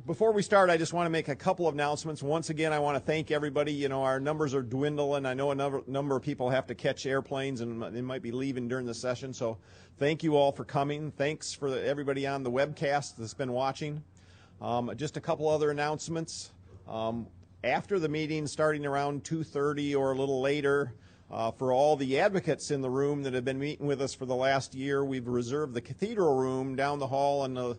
Before we start, I just want to make a couple of announcements. Once again, I want to thank everybody. You know, our numbers are dwindling. I know a number of people have to catch airplanes and they might be leaving during the session. So thank you all for coming. Thanks for everybody on the webcast that's been watching. Just a couple other announcements. After the meeting, starting around 2:30 or a little later, for all the advocates in the room that have been meeting with us for the last year, we've reserved the cathedral room down the hall and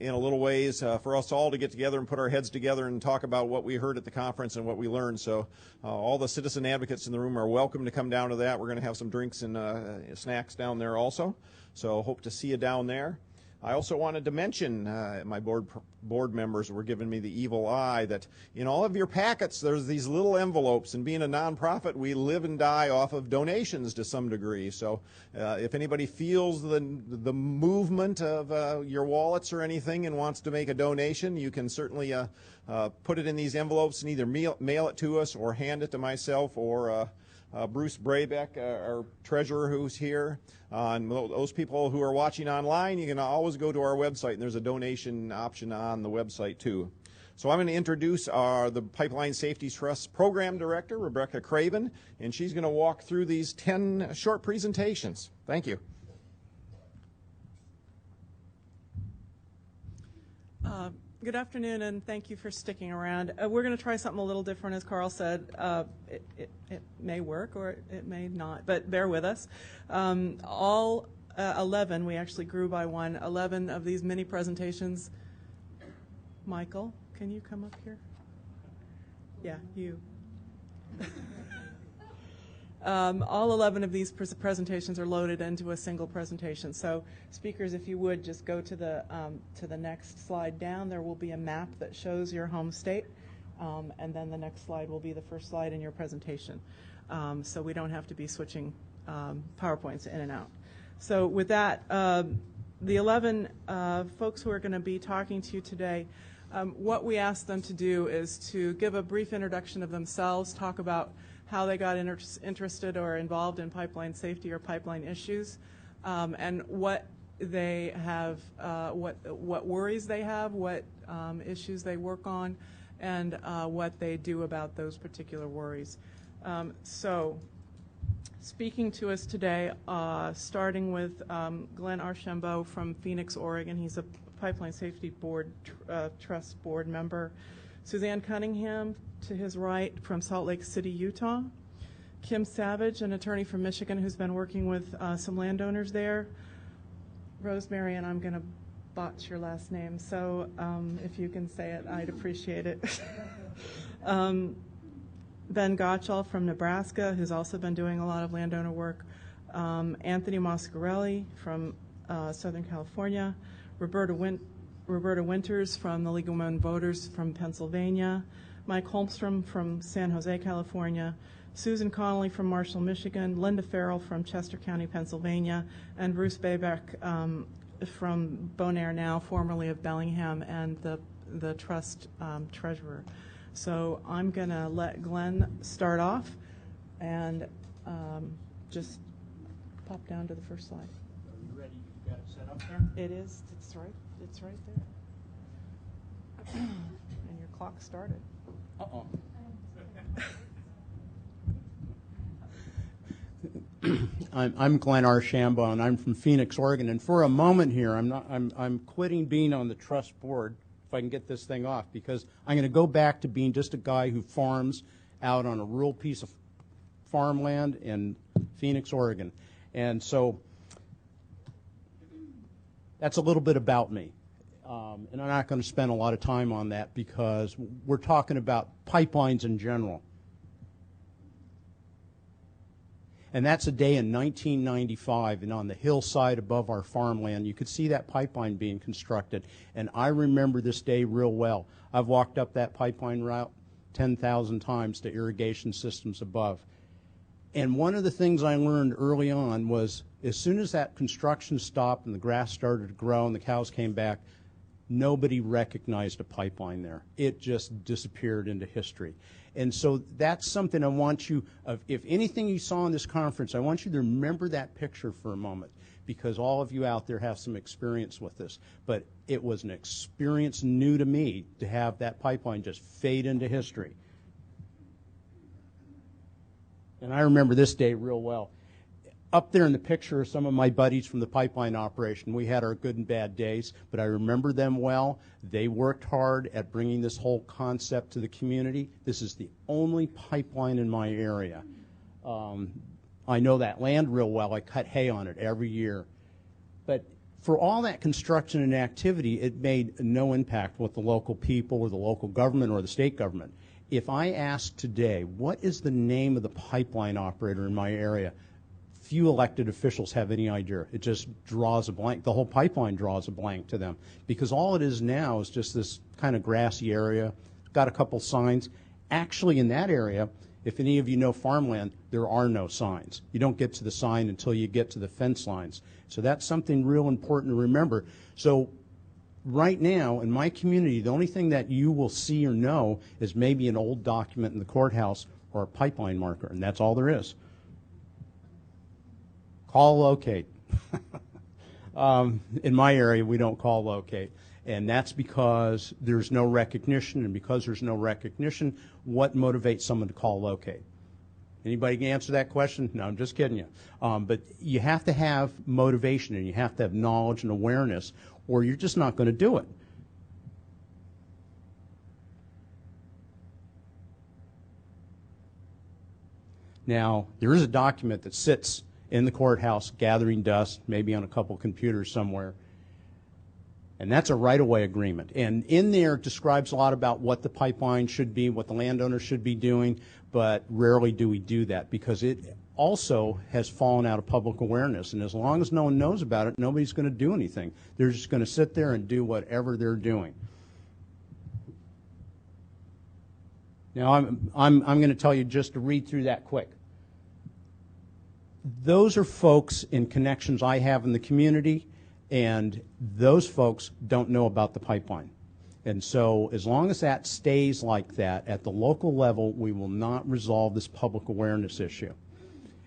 in a little ways for us all to get together and put our heads together and talk about what we heard at the conference and what we learned. So all the citizen advocates in the room are welcome to come down to that. We're going to have some drinks and snacks down there also. So hope to see you down there. I also wanted to mention, my board members were giving me the evil eye, that in all of your packets there's these little envelopes, and being a nonprofit we live and die off of donations to some degree. So if anybody feels the movement of your wallets or anything and wants to make a donation, you can certainly put it in these envelopes and either mail it to us or hand it to myself or Bruce Brabeck, our treasurer, who's here. And those people who are watching online, you can always go to our website, and there's a donation option on the website too. So I'm going to introduce the Pipeline Safety Trust Program Director, Rebecca Craven, and she's going to walk through these 10 short presentations. Thank you. Good afternoon, and thank you for sticking around. We're going to try something a little different, as Carl said. It may work or it may not, but bear with us. All 11, we actually grew by one, 11 of these mini presentations. Michael, can you come up here? Yeah, you. All 11 of these presentations are loaded into a single presentation. So speakers, if you would just go to the next slide down, there will be a map that shows your home state, and then the next slide will be the first slide in your presentation. So we don't have to be switching PowerPoints in and out. So with that, the 11 folks who are going to be talking to you today, what we asked them to do is to give a brief introduction of themselves, talk about how they got interested or involved in pipeline safety or pipeline issues, and what they have, what worries they have, what issues they work on, and what they do about those particular worries. So, speaking to us today, starting with Glenn Archambault from Phoenix, Oregon. He's a Pipeline Safety Board Trust Board member. Suzanne Cunningham, to his right, from Salt Lake City, Utah. Kim Savage, an attorney from Michigan who's been working with some landowners there. Rosemary, and I'm going to botch your last name, so if you can say it, I'd appreciate it. Ben Gottschall from Nebraska, who's also been doing a lot of landowner work. Anthony Moscarelli from Southern California. Roberta Winters from the League of Women Voters from Pennsylvania. Mike Holmstrom from San Jose, California. Susan Connolly from Marshall, Michigan. Linda Farrell from Chester County, Pennsylvania. And Bruce Baybeck from Bonaire now, formerly of Bellingham, and the trust treasurer. So I'm going to let Glenn start off and just pop down to the first slide. Are you ready? You got it set up there? It is. It's right there. And your clock started. Uh-oh. I'm Glenn Archambault, and I'm from Phoenix, Oregon. And for a moment here, I'm quitting being on the trust board, if I can get this thing off, because I'm going to go back to being just a guy who farms out on a rural piece of farmland in Phoenix, Oregon. And so that's a little bit about me. And I'm not going to spend a lot of time on that because we're talking about pipelines in general. And that's a day in 1995, and on the hillside above our farmland, you could see that pipeline being constructed. And I remember this day real well. I've walked up that pipeline route 10,000 times to irrigation systems above. And one of the things I learned early on was as soon as that construction stopped and the grass started to grow and the cows came back, nobody recognized a pipeline there. It just disappeared into history. And so that's something I want you, if anything you saw in this conference, I want you to remember that picture for a moment, because all of you out there have some experience with this. But it was an experience new to me to have that pipeline just fade into history. And I remember this day real well. Up there in the picture are some of my buddies from the pipeline operation. We had our good and bad days, but I remember them well. They worked hard at bringing this whole concept to the community. This is the only pipeline in my area. I know that land real well. I cut hay on it every year. But for all that construction and activity, it made no impact with the local people or the local government or the state government. If I ask today, what is the name of the pipeline operator in my area? Few elected officials have any idea. It just draws a blank. The whole pipeline draws a blank to them because all it is now is just this kind of grassy area. Got a couple signs. Actually, in that area, if any of you know farmland, there are no signs. You don't get to the sign until you get to the fence lines. So that's something real important to remember. So right now, in my community, the only thing that you will see or know is maybe an old document in the courthouse or a pipeline marker, and that's all there is. Call locate. In my area, we don't call locate. And that's because there's no recognition, and because there's no recognition, what motivates someone to call locate? Anybody can answer that question? No, I'm just kidding you. But you have to have motivation, and you have to have knowledge and awareness, or you're just not going to do it. Now, there is a document that sits in the courthouse gathering dust, maybe on a couple computers somewhere. And that's a right-of-way agreement. And in there it describes a lot about what the pipeline should be, what the landowner should be doing, but rarely do we do that because it also has fallen out of public awareness. And as long as no one knows about it, nobody's going to do anything. They're just going to sit there and do whatever they're doing. Now, I'm going to tell you just to read through that quick. Those are folks and connections I have in the community, and those folks don't know about the pipeline. And so as long as that stays like that at the local level, we will not resolve this public awareness issue.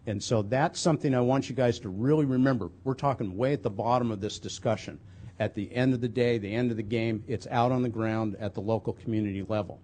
And so that's something I want you guys to really remember. We're talking way at the bottom of this discussion. At the end of the day, the end of the game, it's out on the ground at the local community level.